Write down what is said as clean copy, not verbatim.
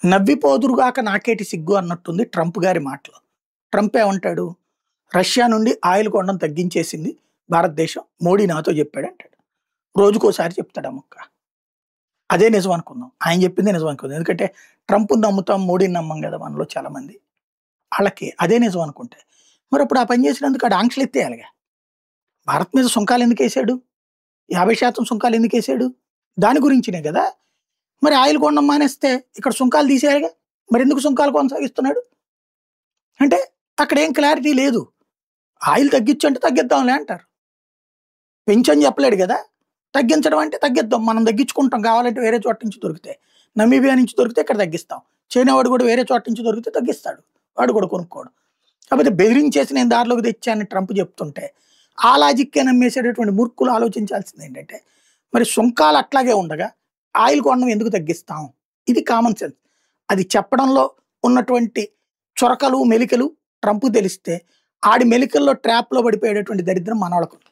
నవ్విపోదురుగాక నాకేటి సిగ్గు అన్నట్టుంది ట్రంప్ గారి మాటలు. ట్రంప్ ఏమంటాడు? రష్యా నుండి ఆయిల్ కొనడం తగ్గించేసింది భారతదేశం. మోడీ నాతో చెప్పాడంటాడు. రోజుకోసారి చెప్తాడు ఆ ముక్క. అదే నిజం అనుకుందాం. ఆయన చెప్పిందే నిజం అనుకుందాం. ఎందుకంటే ట్రంప్‌ని నమ్ముతాం, మోడీని నమ్మం కదా మనలో చాలామంది. ఆళ్ళకి అదే నిజం అనుకుంటే. మరప్పుడు ఆ పని చేసినందుకు ఆడు ఆంక్షలు ఎత్తేయాలిగా. భారత్ మీద సుంకాలు ఎందుకేసాడు? 50% సుంకాలు ఎందుకేసాడు? దాని గురించినే కదా! మరి ఆయిల్ కొనడం మానేస్తే ఇక్కడ సుంకాలు తీసేయాలిగా. మరెందుకు సుంకాలు కొనసాగిస్తున్నాడు? అంటే అక్కడేం క్లారిటీ లేదు. ఆయిల్ తగ్గించంటే తగ్గిద్దాంలే అంటారు. పెంచని చెప్పలేడు గదా! తగ్గించడం అంటే తగ్గిద్దాం. మనం తగ్గించుకుంటాం కావాలంటే వేరే చోట నుంచి దొరికితే. నమీబియా నుంచి దొరికితే ఇక్కడ తగ్గిస్తాం. చైనా వాడు కూడా వేరే చోట నుంచి దొరికితే తగ్గిస్తాడు. వాడు కూడా కొనుక్కోడు. కాకపోతే బెదిరించేసి నేను దారిలోకి తెచ్చానని ట్రంప్ చెప్తుంటే, ఆ లాజిక్కే నమ్మేసేటటువంటి మూర్ఖులు ఆలోచించాల్సిందేంటంటే, మరి సుంకాలు అట్లాగే ఉండగా ఆయిల్ కొనడం ఎందుకు తగ్గిస్తాం? ఇది కామన్ సెన్స్. అది చెప్పడంలో ఉన్నటువంటి చొరకలు, మెలికలు ట్రంప్‌కి తెలిస్తే, ఆడి మెలికల్లో ట్రాప్‌లో పడిపోయేటటువంటి దరిద్రం మనోళ్ళకుంది.